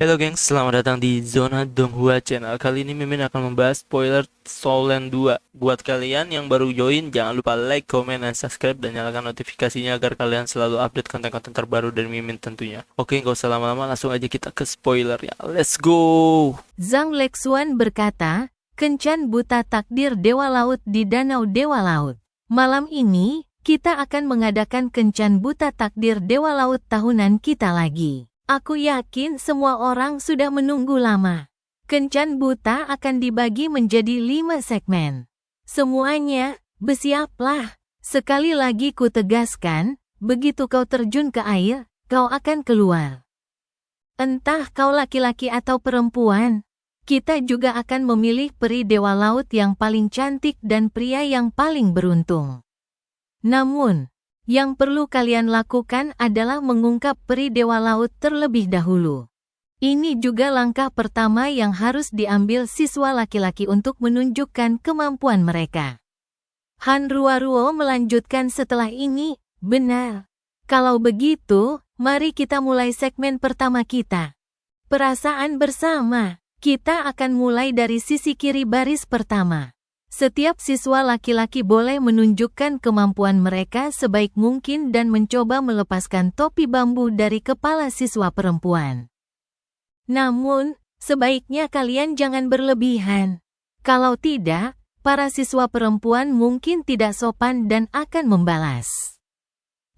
Halo gengs, selamat datang di Zona Donghua Channel. Kali ini Mimin akan membahas spoiler Soulland 2. Buat kalian yang baru join, jangan lupa like, comment, dan subscribe, dan nyalakan notifikasinya agar kalian selalu update konten-konten terbaru dari Mimin tentunya. Oke, nggak usah lama-lama, langsung aja kita ke spoiler ya. Let's go! Zhang Lexuan berkata, "Kencan buta takdir Dewa Laut di Danau Dewa Laut. Malam ini, kita akan mengadakan kencan buta takdir Dewa Laut tahunan kita lagi. Aku yakin semua orang sudah menunggu lama. Kencan buta akan dibagi menjadi 5 segmen. Semuanya, bersiaplah. Sekali lagi ku tegaskan, begitu kau terjun ke air, kau akan keluar. Entah kau laki-laki atau perempuan, kita juga akan memilih peri Dewa Laut yang paling cantik dan pria yang paling beruntung. Namun, yang perlu kalian lakukan adalah mengungkap peri Dewa Laut terlebih dahulu. Ini juga langkah pertama yang harus diambil siswa laki-laki untuk menunjukkan kemampuan mereka." Han Ruaruo melanjutkan setelah ini, "Benar. Kalau begitu, mari kita mulai segmen pertama kita. Perasaan bersama. Kita akan mulai dari sisi kiri baris pertama. Setiap siswa laki-laki boleh menunjukkan kemampuan mereka sebaik mungkin dan mencoba melepaskan topi bambu dari kepala siswa perempuan. Namun, sebaiknya kalian jangan berlebihan. Kalau tidak, para siswa perempuan mungkin tidak sopan dan akan membalas.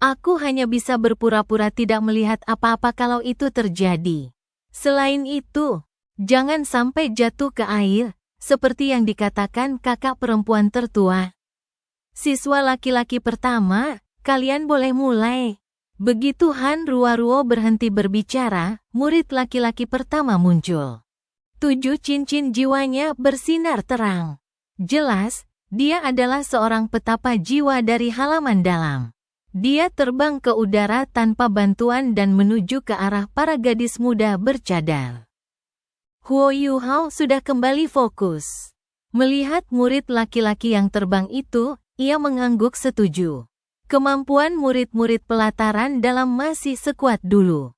Aku hanya bisa berpura-pura tidak melihat apa-apa kalau itu terjadi. Selain itu, jangan sampai jatuh ke air, seperti yang dikatakan kakak perempuan tertua. Siswa laki-laki pertama, kalian boleh mulai." Begitu Han Ruaruo berhenti berbicara, murid laki-laki pertama muncul. 7 cincin jiwanya bersinar terang. Jelas, dia adalah seorang petapa jiwa dari halaman dalam. Dia terbang ke udara tanpa bantuan dan menuju ke arah para gadis muda bercadar. Huo Yuhao sudah kembali fokus. Melihat murid laki-laki yang terbang itu, ia mengangguk setuju. Kemampuan murid-murid pelataran dalam masih sekuat dulu.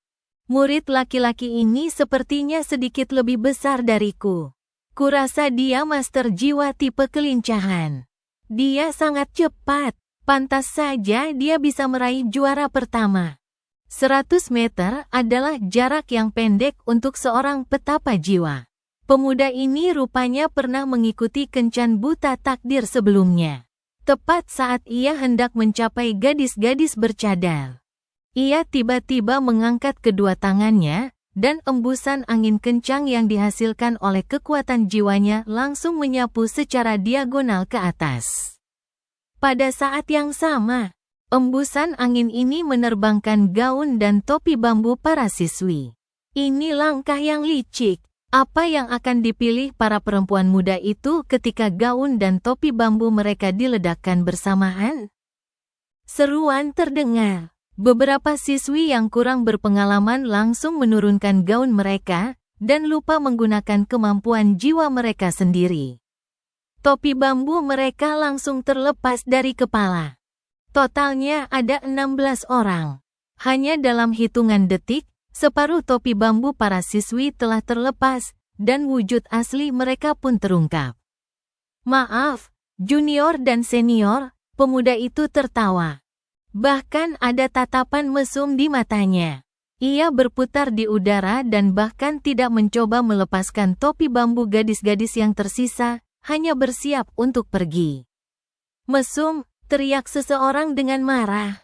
Murid laki-laki ini sepertinya sedikit lebih besar dariku. Kurasa dia master jiwa tipe kelincahan. Dia sangat cepat, pantas saja dia bisa meraih juara pertama. 100 meter adalah jarak yang pendek untuk seorang petapa jiwa. Pemuda ini rupanya pernah mengikuti kencan buta takdir sebelumnya. Tepat saat ia hendak mencapai gadis-gadis bercadar, ia tiba-tiba mengangkat kedua tangannya, dan embusan angin kencang yang dihasilkan oleh kekuatan jiwanya langsung menyapu secara diagonal ke atas. Pada saat yang sama, embusan angin ini menerbangkan gaun dan topi bambu para siswi. Ini langkah yang licik. Apa yang akan dipilih para perempuan muda itu ketika gaun dan topi bambu mereka diledakkan bersamaan? Seruan terdengar. Beberapa siswi yang kurang berpengalaman langsung menurunkan gaun mereka, dan lupa menggunakan kemampuan jiwa mereka sendiri. Topi bambu mereka langsung terlepas dari kepala. Totalnya ada 16 orang. Hanya dalam hitungan detik, separuh topi bambu para siswi telah terlepas, dan wujud asli mereka pun terungkap. "Maaf, junior dan senior," pemuda itu tertawa. Bahkan ada tatapan mesum di matanya. Ia berputar di udara dan bahkan tidak mencoba melepaskan topi bambu gadis-gadis yang tersisa, hanya bersiap untuk pergi. "Mesum!" teriak seseorang dengan marah.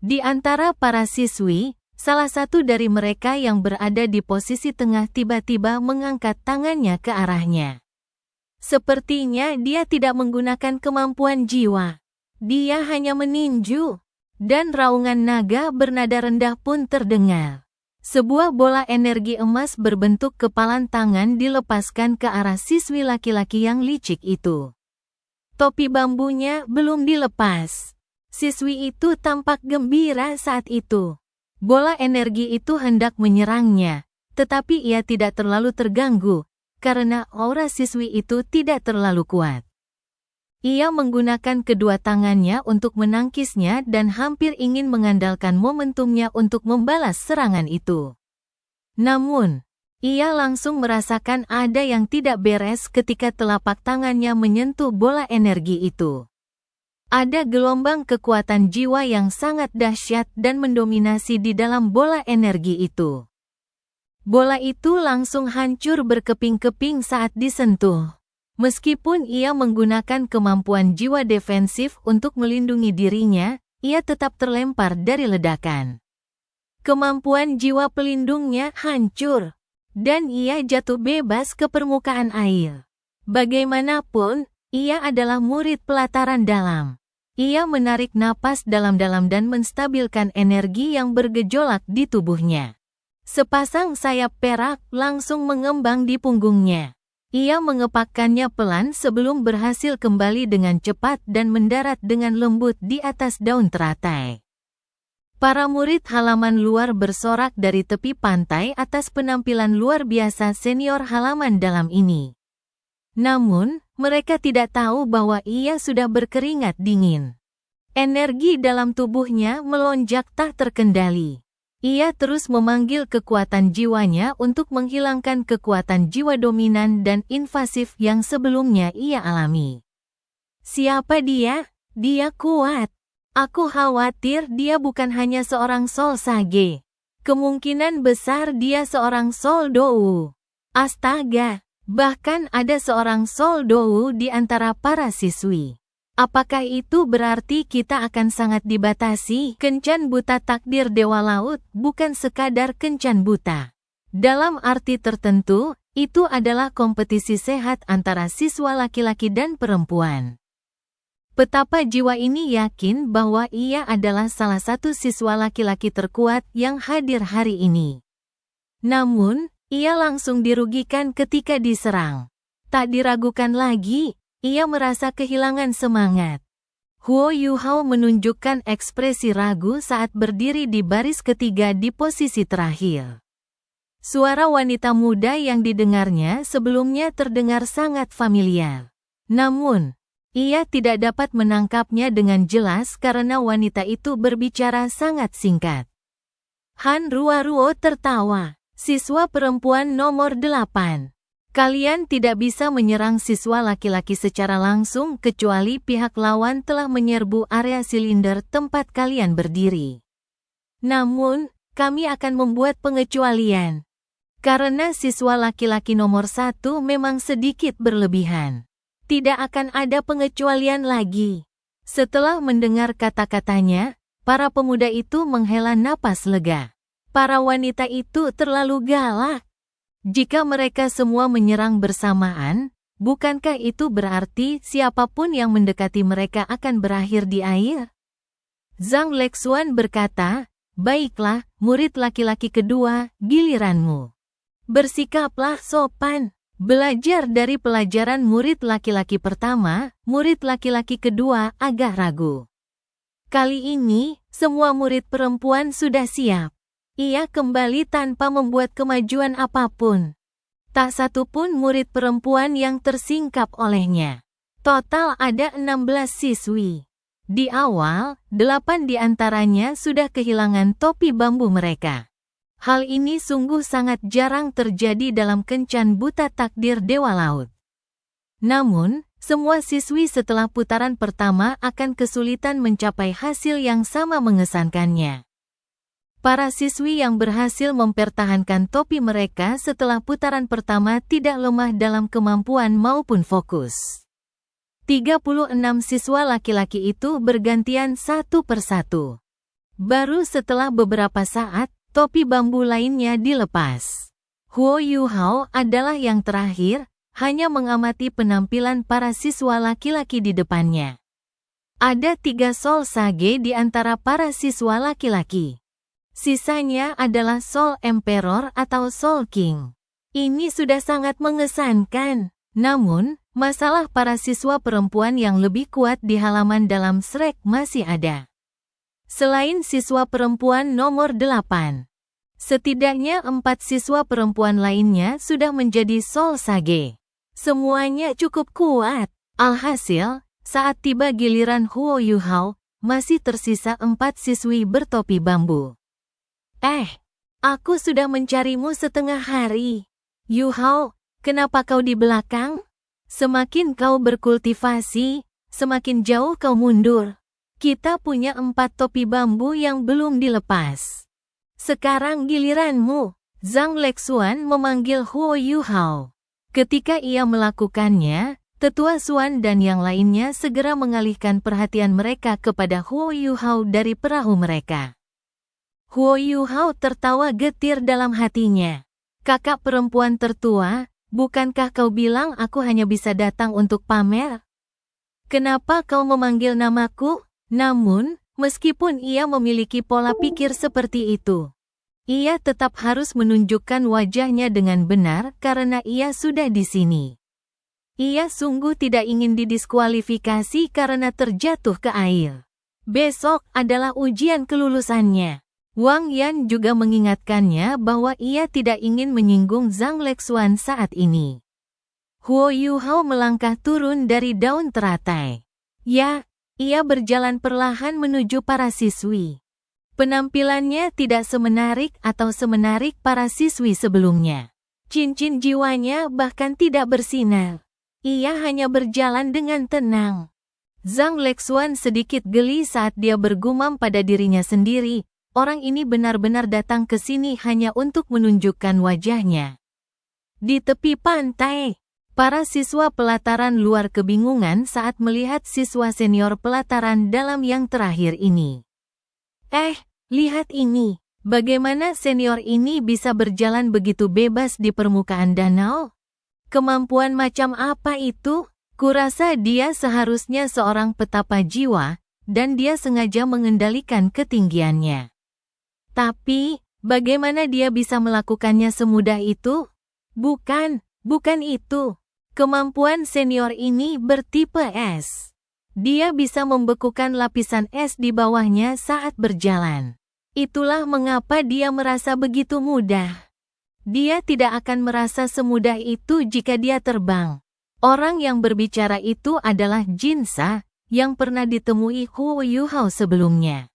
Di antara para siswi, salah satu dari mereka yang berada di posisi tengah tiba-tiba mengangkat tangannya ke arahnya. Sepertinya dia tidak menggunakan kemampuan jiwa. Dia hanya meninju, dan raungan naga bernada rendah pun terdengar. Sebuah bola energi emas berbentuk kepalan tangan dilepaskan ke arah siswi laki-laki yang licik itu. Topi bambunya belum dilepas. Siswi itu tampak gembira saat itu. Bola energi itu hendak menyerangnya, tetapi ia tidak terlalu terganggu, karena aura siswi itu tidak terlalu kuat. Ia menggunakan kedua tangannya untuk menangkisnya dan hampir ingin mengandalkan momentumnya untuk membalas serangan itu. Namun, Ia langsung merasakan ada yang tidak beres ketika telapak tangannya menyentuh bola energi itu. Ada gelombang kekuatan jiwa yang sangat dahsyat dan mendominasi di dalam bola energi itu. Bola itu langsung hancur berkeping-keping saat disentuh. Meskipun ia menggunakan kemampuan jiwa defensif untuk melindungi dirinya, ia tetap terlempar dari ledakan. Kemampuan jiwa pelindungnya hancur, dan ia jatuh bebas ke permukaan air. Bagaimanapun, ia adalah murid pelataran dalam. Ia menarik napas dalam-dalam dan menstabilkan energi yang bergejolak di tubuhnya. Sepasang sayap perak langsung mengembang di punggungnya. Ia mengepakkannya pelan sebelum berhasil kembali dengan cepat dan mendarat dengan lembut di atas daun teratai. Para murid halaman luar bersorak dari tepi pantai atas penampilan luar biasa senior halaman dalam ini. Namun, mereka tidak tahu bahwa ia sudah berkeringat dingin. Energi dalam tubuhnya melonjak tak terkendali. Ia terus memanggil kekuatan jiwanya untuk menghilangkan kekuatan jiwa dominan dan invasif yang sebelumnya ia alami. Siapa dia? Dia kuat. Aku khawatir dia bukan hanya seorang Soul Sage. Kemungkinan besar dia seorang Soul Dou. Astaga, bahkan ada seorang Soul Dou di antara para siswi. Apakah itu berarti kita akan sangat dibatasi? Kencan buta takdir Dewa Laut bukan sekadar kencan buta. Dalam arti tertentu, itu adalah kompetisi sehat antara siswa laki-laki dan perempuan. Betapa jiwa ini yakin bahwa ia adalah salah satu siswa laki-laki terkuat yang hadir hari ini. Namun, ia langsung dirugikan ketika diserang. Tak diragukan lagi, ia merasa kehilangan semangat. Huo Yuhao menunjukkan ekspresi ragu saat berdiri di baris ketiga di posisi terakhir. Suara wanita muda yang didengarnya sebelumnya terdengar sangat familiar. Namun, ia tidak dapat menangkapnya dengan jelas karena wanita itu berbicara sangat singkat. Han Ruo tertawa. Siswa perempuan nomor 8. Kalian tidak bisa menyerang siswa laki-laki secara langsung kecuali pihak lawan telah menyerbu area silinder tempat kalian berdiri. Namun, kami akan membuat pengecualian. Karena siswa laki-laki nomor 1 memang sedikit berlebihan. Tidak akan ada pengecualian lagi. Setelah mendengar kata-katanya, para pemuda itu menghela napas lega. Para wanita itu terlalu galak. Jika mereka semua menyerang bersamaan, bukankah itu berarti siapapun yang mendekati mereka akan berakhir di air? Zhang Lexuan berkata, "Baiklah, murid laki-laki kedua, giliranmu. Bersikaplah sopan." Belajar dari pelajaran murid laki-laki pertama, murid laki-laki kedua agak ragu. Kali ini, semua murid perempuan sudah siap. Ia kembali tanpa membuat kemajuan apapun. Tak satu pun murid perempuan yang tersingkap olehnya. Total ada 16 siswi. Di awal, 8 di antaranya sudah kehilangan topi bambu mereka. Hal ini sungguh sangat jarang terjadi dalam kencan buta takdir Dewa Laut. Namun, semua siswi setelah putaran pertama akan kesulitan mencapai hasil yang sama mengesankannya. Para siswi yang berhasil mempertahankan topi mereka setelah putaran pertama tidak lemah dalam kemampuan maupun fokus. 36 siswa laki-laki itu bergantian satu persatu. Baru setelah beberapa saat, topi bambu lainnya dilepas. Huo Yuhao adalah yang terakhir, hanya mengamati penampilan para siswa laki-laki di depannya. Ada 3 Soul Sage di antara para siswa laki-laki. Sisanya adalah Soul Emperor atau Soul King. Ini sudah sangat mengesankan. Namun, masalah para siswa perempuan yang lebih kuat di halaman dalam Shrek masih ada. Selain siswa perempuan nomor 8, setidaknya 4 siswa perempuan lainnya sudah menjadi Soul Sage. Semuanya cukup kuat. Alhasil, saat tiba giliran Huo Yuhao, masih tersisa 4 siswi bertopi bambu. Aku sudah mencarimu setengah hari. Yu Hao, kenapa kau di belakang? Semakin kau berkultivasi, semakin jauh kau mundur. Kita punya 4 topi bambu yang belum dilepas. Sekarang giliranmu. Zhang Lexuan memanggil Huo Yu Hao. Ketika ia melakukannya, Tetua Xuan dan yang lainnya segera mengalihkan perhatian mereka kepada Huo Yu Hao dari perahu mereka. Huo Yu Hao tertawa getir dalam hatinya. Kakak perempuan tertua, bukankah kau bilang aku hanya bisa datang untuk pamer? Kenapa kau memanggil namaku? Namun, meskipun ia memiliki pola pikir seperti itu, ia tetap harus menunjukkan wajahnya dengan benar karena ia sudah di sini. Ia sungguh tidak ingin didiskualifikasi karena terjatuh ke air. Besok adalah ujian kelulusannya. Wang Yan juga mengingatkannya bahwa ia tidak ingin menyinggung Zhang Lexuan saat ini. Huo Yu Hao melangkah turun dari daun teratai. Ya, ia berjalan perlahan menuju para siswi. Penampilannya tidak semenarik atau semenarik para siswi sebelumnya. Cincin jiwanya bahkan tidak bersinar. Ia hanya berjalan dengan tenang. Zhang Lexuan sedikit geli saat dia bergumam pada dirinya sendiri. Orang ini benar-benar datang ke sini hanya untuk menunjukkan wajahnya. Di tepi pantai, para siswa pelataran luar kebingungan saat melihat siswa senior pelataran dalam yang terakhir ini. Lihat ini. Bagaimana senior ini bisa berjalan begitu bebas di permukaan danau? Kemampuan macam apa itu? Kurasa dia seharusnya seorang petapa jiwa, dan dia sengaja mengendalikan ketinggiannya. Tapi, bagaimana dia bisa melakukannya semudah itu? Bukan itu. Kemampuan senior ini bertipe es. Dia bisa membekukan lapisan es di bawahnya saat berjalan. Itulah mengapa dia merasa begitu mudah. Dia tidak akan merasa semudah itu jika dia terbang. Orang yang berbicara itu adalah Jinsa, yang pernah ditemui Huo Yu Hao sebelumnya.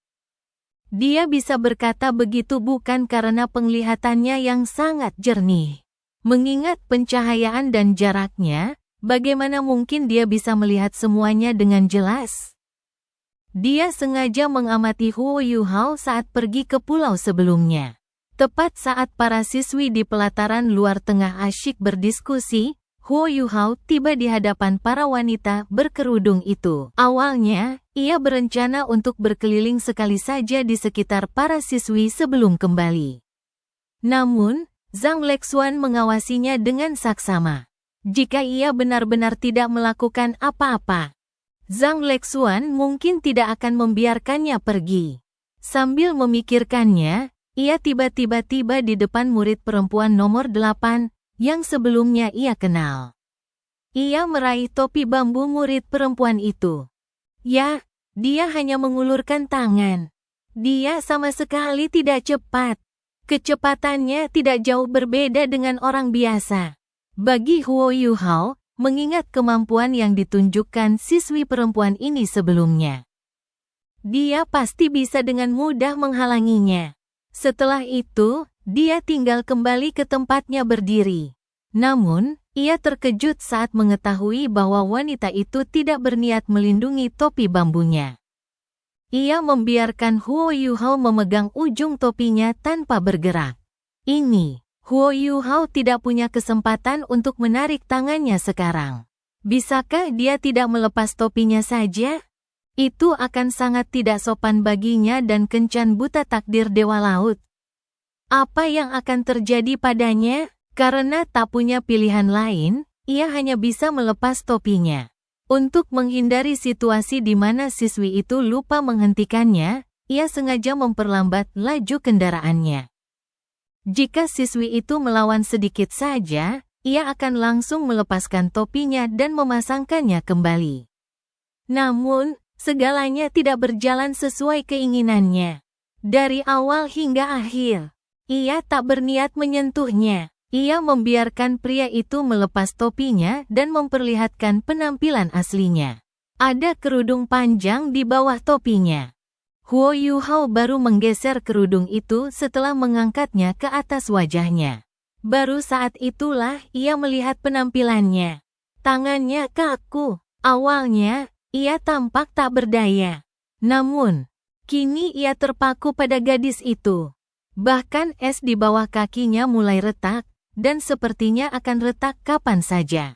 Dia bisa berkata begitu bukan karena penglihatannya yang sangat jernih. Mengingat pencahayaan dan jaraknya, bagaimana mungkin dia bisa melihat semuanya dengan jelas? Dia sengaja mengamati Huo Yu Hao saat pergi ke pulau sebelumnya. Tepat saat para siswi di pelataran luar tengah asyik berdiskusi, Huo Yu Hao tiba di hadapan para wanita berkerudung itu. Awalnya, ia berencana untuk berkeliling sekali saja di sekitar para siswi sebelum kembali. Namun, Zhang Lexuan mengawasinya dengan saksama. Jika ia benar-benar tidak melakukan apa-apa, Zhang Lexuan mungkin tidak akan membiarkannya pergi. Sambil memikirkannya, ia tiba-tiba tiba di depan murid perempuan nomor 8, yang sebelumnya ia kenal. Ia meraih topi bambu murid perempuan itu. Ya, dia hanya mengulurkan tangan. Dia sama sekali tidak cepat. Kecepatannya tidak jauh berbeda dengan orang biasa. Bagi Huo Yu Hao, mengingat kemampuan yang ditunjukkan siswi perempuan ini sebelumnya, dia pasti bisa dengan mudah menghalanginya. Setelah itu, dia tinggal kembali ke tempatnya berdiri. Namun, ia terkejut saat mengetahui bahwa wanita itu tidak berniat melindungi topi bambunya. Ia membiarkan Huo Yu Hao memegang ujung topinya tanpa bergerak. Ini, Huo Yu Hao tidak punya kesempatan untuk menarik tangannya sekarang. Bisakah dia tidak melepas topinya saja? Itu akan sangat tidak sopan baginya dan kencan buta takdir Dewa Laut. Apa yang akan terjadi padanya? Karena tak punya pilihan lain, ia hanya bisa melepas topinya. Untuk menghindari situasi di mana siswi itu lupa menghentikannya, ia sengaja memperlambat laju kendaraannya. Jika siswi itu melawan sedikit saja, ia akan langsung melepaskan topinya dan memasangkannya kembali. Namun, segalanya tidak berjalan sesuai keinginannya. Dari awal hingga akhir, ia tak berniat menyentuhnya. Ia membiarkan pria itu melepas topinya dan memperlihatkan penampilan aslinya. Ada kerudung panjang di bawah topinya. Huo Yu Hao baru menggeser kerudung itu setelah mengangkatnya ke atas wajahnya. Baru saat itulah ia melihat penampilannya. Tangannya kaku. Awalnya, ia tampak tak berdaya. Namun, kini ia terpaku pada gadis itu. Bahkan es di bawah kakinya mulai retak, dan sepertinya akan retak kapan saja.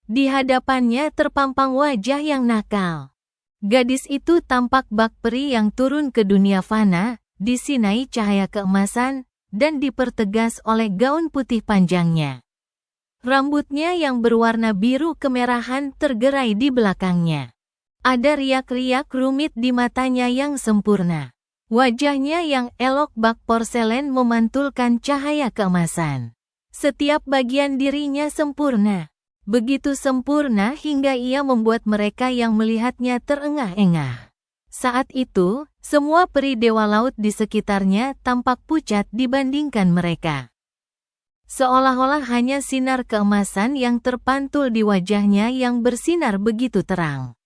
Di hadapannya terpampang wajah yang nakal. Gadis itu tampak bak peri yang turun ke dunia fana, disinai cahaya keemasan, dan dipertegas oleh gaun putih panjangnya. Rambutnya yang berwarna biru kemerahan tergerai di belakangnya. Ada riak-riak rumit di matanya yang sempurna. Wajahnya yang elok bak porselen memantulkan cahaya keemasan. Setiap bagian dirinya sempurna. Begitu sempurna hingga ia membuat mereka yang melihatnya terengah-engah. Saat itu, semua peri dewa laut di sekitarnya tampak pucat dibandingkan mereka. Seolah-olah hanya sinar keemasan yang terpantul di wajahnya yang bersinar begitu terang.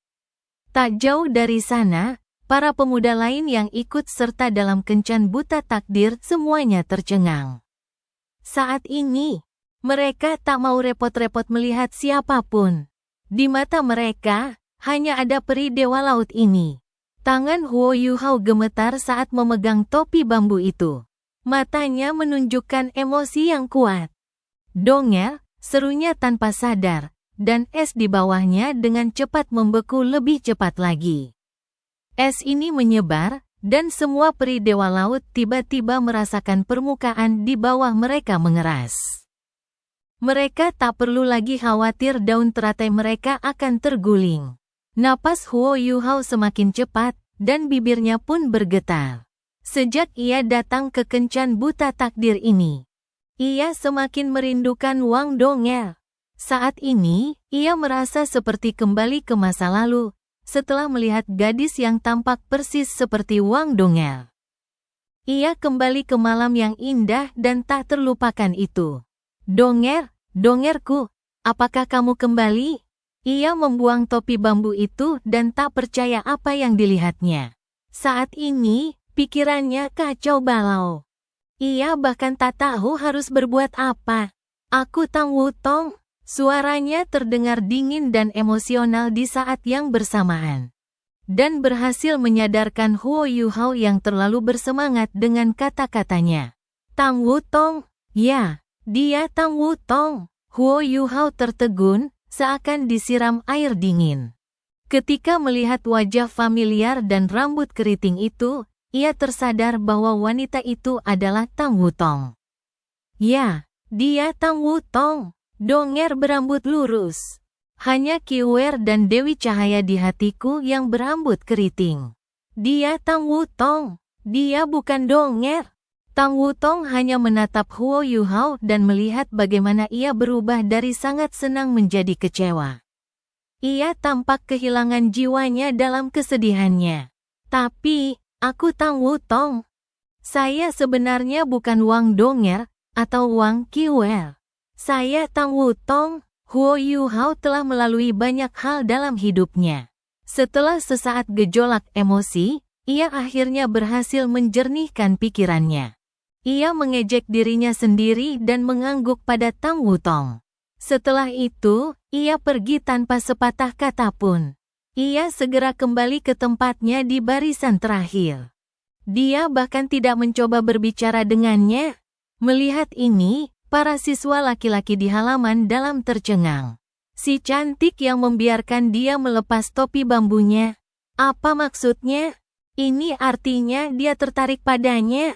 Tak jauh dari sana, para pemuda lain yang ikut serta dalam kencan buta takdir semuanya tercengang. Saat ini, mereka tak mau repot-repot melihat siapapun. Di mata mereka, hanya ada peri dewa laut ini. Tangan Huo Yuhao gemetar saat memegang topi bambu itu. Matanya menunjukkan emosi yang kuat. Dongel, serunya tanpa sadar, dan es di bawahnya dengan cepat membeku lebih cepat lagi. Es ini menyebar, dan semua peri dewa laut tiba-tiba merasakan permukaan di bawah mereka mengeras. Mereka tak perlu lagi khawatir daun teratai mereka akan terguling. Napas Huo Yuhao semakin cepat, dan bibirnya pun bergetar. Sejak ia datang ke kencan buta takdir ini, ia semakin merindukan Wang Dongel. Saat ini, ia merasa seperti kembali ke masa lalu, setelah melihat gadis yang tampak persis seperti Wang Dongel. Ia kembali ke malam yang indah dan tak terlupakan itu. Dongerku, apakah kamu kembali? Ia membuang topi bambu itu dan tak percaya apa yang dilihatnya. Saat ini, pikirannya kacau balau. Ia bahkan tak tahu harus berbuat apa. Aku Tang Wutong. Suaranya terdengar dingin dan emosional di saat yang bersamaan. Dan berhasil menyadarkan Huo Yuhao yang terlalu bersemangat dengan kata-katanya. Tang Wutong, ya. Dia Tang Wutong. Huo Yuhao tertegun, seakan disiram air dingin. Ketika melihat wajah familiar dan rambut keriting itu, ia tersadar bahwa wanita itu adalah Tang Wutong. Ya, dia Tang Wutong. Donger berambut lurus. Hanya Kiwer dan Dewi Cahaya di hatiku yang berambut keriting. Dia Tang Wutong. Dia bukan Donger. Tang Wutong hanya menatap Huo Yuhao dan melihat bagaimana ia berubah dari sangat senang menjadi kecewa. Ia tampak kehilangan jiwanya dalam kesedihannya. Tapi, aku Tang Wutong. Saya sebenarnya bukan Wang Donger atau Wang Kiwer. Saya Tang Wutong. Huo Yuhao telah melalui banyak hal dalam hidupnya. Setelah sesaat gejolak emosi, ia akhirnya berhasil menjernihkan pikirannya. Ia mengejek dirinya sendiri dan mengangguk pada Tang Wutong. Setelah itu, ia pergi tanpa sepatah kata pun. Ia segera kembali ke tempatnya di barisan terakhir. Dia bahkan tidak mencoba berbicara dengannya. Melihat ini, para siswa laki-laki di halaman dalam tercengang. Si cantik yang membiarkan dia melepas topi bambunya. Apa maksudnya? Ini artinya dia tertarik padanya.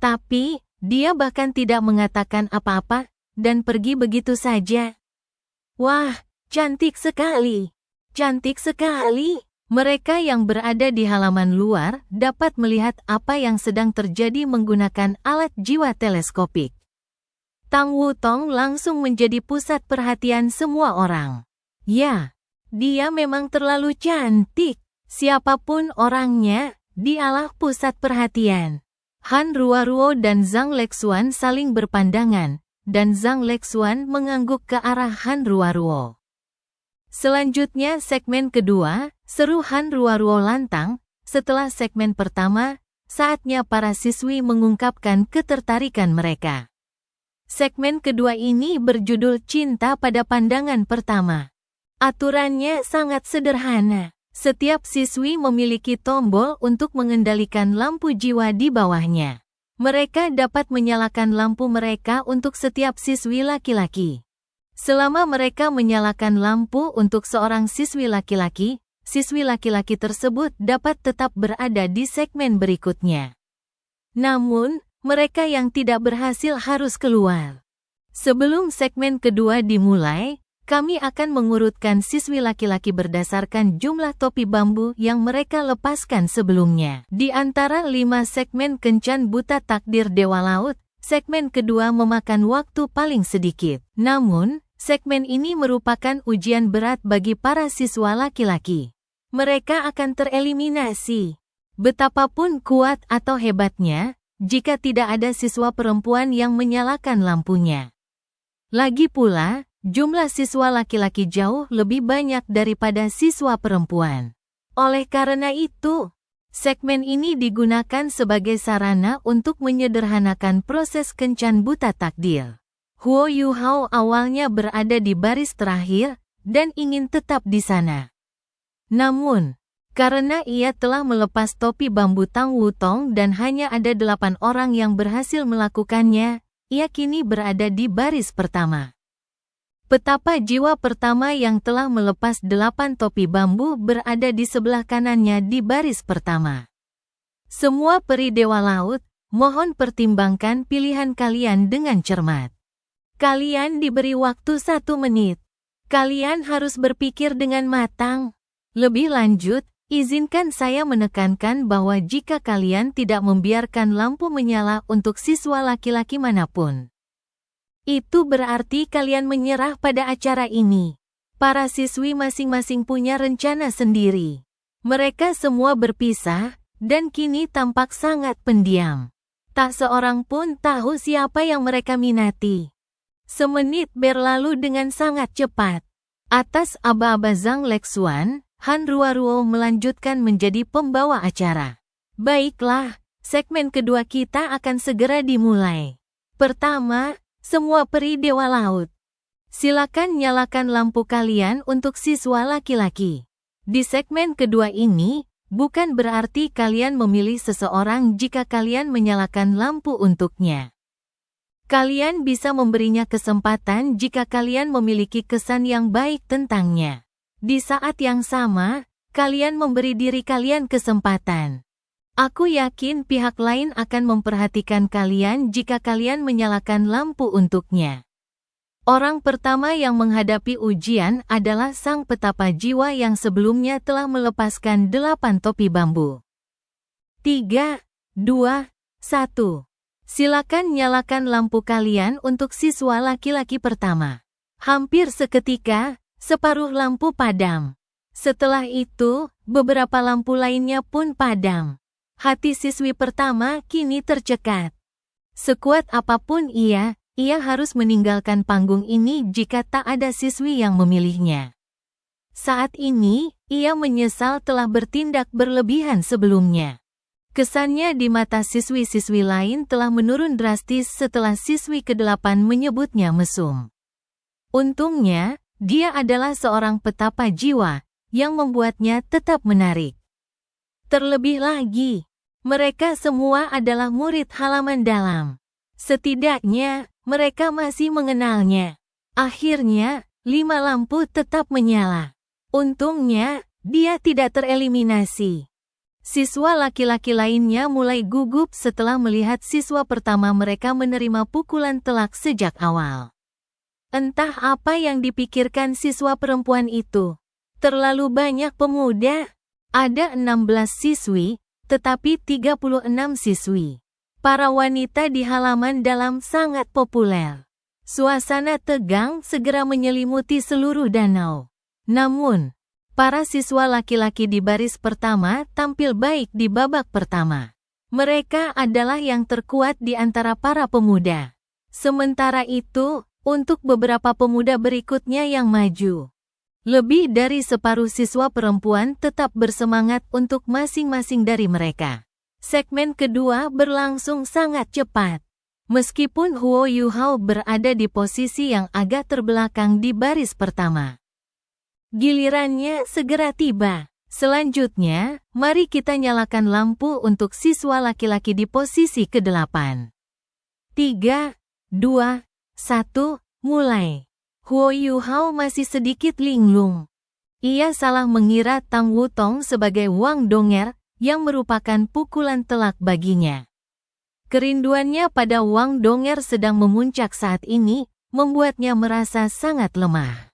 Tapi, dia bahkan tidak mengatakan apa-apa, dan pergi begitu saja. Wah, cantik sekali. Cantik sekali. Mereka yang berada di halaman luar dapat melihat apa yang sedang terjadi menggunakan alat jiwa teleskopik. Tang Wutong langsung menjadi pusat perhatian semua orang. Ya, dia memang terlalu cantik. Siapapun orangnya, dialah pusat perhatian. Han Ruoruo dan Zhang Lexuan saling berpandangan, dan Zhang Lexuan mengangguk ke arah Han Ruoruo. Selanjutnya segmen kedua, seru Han Ruoruo lantang. Setelah segmen pertama, saatnya para siswi mengungkapkan ketertarikan mereka. Segmen kedua ini berjudul Cinta pada Pandangan Pertama. Aturannya sangat sederhana. Setiap siswi memiliki tombol untuk mengendalikan lampu jiwa di bawahnya. Mereka dapat menyalakan lampu mereka untuk setiap siswi laki-laki. Selama mereka menyalakan lampu untuk seorang siswi laki-laki tersebut dapat tetap berada di segmen berikutnya. Namun, mereka yang tidak berhasil harus keluar. Sebelum segmen kedua dimulai, kami akan mengurutkan siswi laki-laki berdasarkan jumlah topi bambu yang mereka lepaskan sebelumnya. Di antara 5 segmen Kencan Buta Takdir Dewa Laut, segmen kedua memakan waktu paling sedikit. Namun, segmen ini merupakan ujian berat bagi para siswa laki-laki. Mereka akan tereliminasi. Betapapun kuat atau hebatnya, jika tidak ada siswa perempuan yang menyalakan lampunya. Lagi pula, jumlah siswa laki-laki jauh lebih banyak daripada siswa perempuan. Oleh karena itu, segmen ini digunakan sebagai sarana untuk menyederhanakan proses kencan buta takdir. Huo Yuhao awalnya berada di baris terakhir dan ingin tetap di sana. Namun, karena ia telah melepas topi bambu Tang Wutong dan hanya ada 8 orang yang berhasil melakukannya, ia kini berada di baris pertama. Petapa jiwa pertama yang telah melepas 8 topi bambu berada di sebelah kanannya di baris pertama. Semua peri Dewa Laut, mohon pertimbangkan pilihan kalian dengan cermat. Kalian diberi waktu 1 menit. Kalian harus berpikir dengan matang. Lebih lanjut, izinkan saya menekankan bahwa jika kalian tidak membiarkan lampu menyala untuk siswa laki-laki manapun, itu berarti kalian menyerah pada acara ini. Para siswi masing-masing punya rencana sendiri. Mereka semua berpisah, dan kini tampak sangat pendiam. Tak seorang pun tahu siapa yang mereka minati. Semenit berlalu dengan sangat cepat. Atas aba-aba Zhang Lexuan, Han Ruoruo melanjutkan menjadi pembawa acara. Baiklah, segmen kedua kita akan segera dimulai. Pertama, semua peri Dewa Laut. Silakan nyalakan lampu kalian untuk siswa laki-laki. Di segmen kedua ini, bukan berarti kalian memilih seseorang jika kalian menyalakan lampu untuknya. Kalian bisa memberinya kesempatan jika kalian memiliki kesan yang baik tentangnya. Di saat yang sama, kalian memberi diri kalian kesempatan. Aku yakin pihak lain akan memperhatikan kalian jika kalian menyalakan lampu untuknya. Orang pertama yang menghadapi ujian adalah sang petapa jiwa yang sebelumnya telah melepaskan 8 topi bambu. 3, 2, 1. Silakan nyalakan lampu kalian untuk siswa laki-laki pertama. Hampir seketika, separuh lampu padam. Setelah itu, beberapa lampu lainnya pun padam. Hati siswi pertama kini tercekat. Sekuat apapun ia harus meninggalkan panggung ini jika tak ada siswi yang memilihnya. Saat ini, ia menyesal telah bertindak berlebihan sebelumnya. Kesannya di mata siswi-siswi lain telah menurun drastis setelah siswi ke-8 menyebutnya mesum. Untungnya, dia adalah seorang petapa jiwa, yang membuatnya tetap menarik. Terlebih lagi, mereka semua adalah murid halaman dalam. Setidaknya, mereka masih mengenalnya. Akhirnya, 5 lampu tetap menyala. Untungnya, dia tidak tereliminasi. Siswa laki-laki lainnya mulai gugup setelah melihat siswa pertama mereka menerima pukulan telak sejak awal. Entah apa yang dipikirkan siswa perempuan itu. Terlalu banyak pemuda. Ada 16 siswi, tetapi 36 siswi. Para wanita di halaman dalam sangat populer. Suasana tegang segera menyelimuti seluruh danau. Namun, para siswa laki-laki di baris pertama tampil baik di babak pertama. Mereka adalah yang terkuat di antara para pemuda. Sementara itu, untuk beberapa pemuda berikutnya yang maju, lebih dari separuh siswa perempuan tetap bersemangat untuk masing-masing dari mereka. Segmen kedua berlangsung sangat cepat. Meskipun Huo Yuhao berada di posisi yang agak terbelakang di baris pertama. Gilirannya segera tiba. Selanjutnya, mari kita nyalakan lampu untuk siswa laki-laki di posisi ke-8. 3, 2, 1, mulai. Huo Yuhao masih sedikit linglung. Ia salah mengira Tang Wutong sebagai Wang Donger, yang merupakan pukulan telak baginya. Kerinduannya pada Wang Donger sedang memuncak saat ini, membuatnya merasa sangat lemah.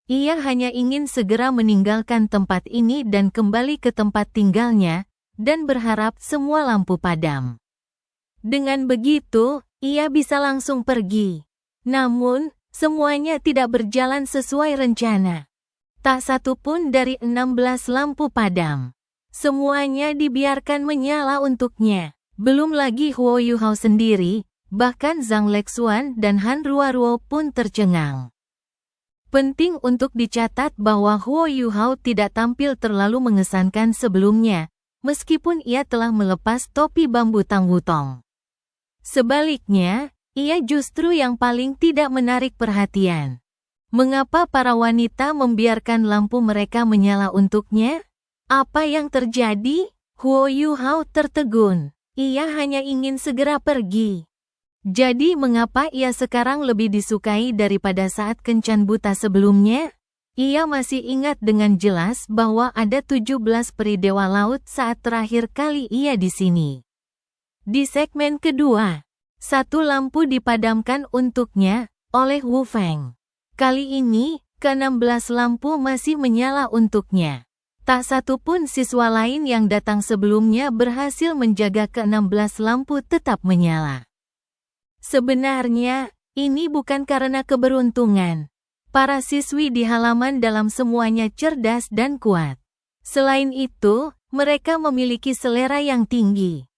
Ia hanya ingin segera meninggalkan tempat ini dan kembali ke tempat tinggalnya, dan berharap semua lampu padam. Dengan begitu, ia bisa langsung pergi. Namun, semuanya tidak berjalan sesuai rencana. Tak satu pun dari 16 lampu padam. Semuanya dibiarkan menyala untuknya. Belum lagi Huo Yuhao sendiri, bahkan Zhang Lexuan dan Han Ruoruo pun tercengang. Penting untuk dicatat bahwa Huo Yuhao tidak tampil terlalu mengesankan sebelumnya, meskipun ia telah melepas topi bambu Tang Wutong. Sebaliknya, ia justru yang paling tidak menarik perhatian. Mengapa para wanita membiarkan lampu mereka menyala untuknya? Apa yang terjadi? Huo Yuhao tertegun. Ia hanya ingin segera pergi. Jadi mengapa ia sekarang lebih disukai daripada saat kencan buta sebelumnya? Ia masih ingat dengan jelas bahwa ada 17 peri dewa laut saat terakhir kali ia di sini. Di segmen kedua, satu lampu dipadamkan untuknya oleh Wu Feng. Kali ini, ke-16 lampu masih menyala untuknya. Tak satu pun siswa lain yang datang sebelumnya berhasil menjaga ke-16 lampu tetap menyala. Sebenarnya, ini bukan karena keberuntungan. Para siswi di halaman dalam semuanya cerdas dan kuat. Selain itu, mereka memiliki selera yang tinggi.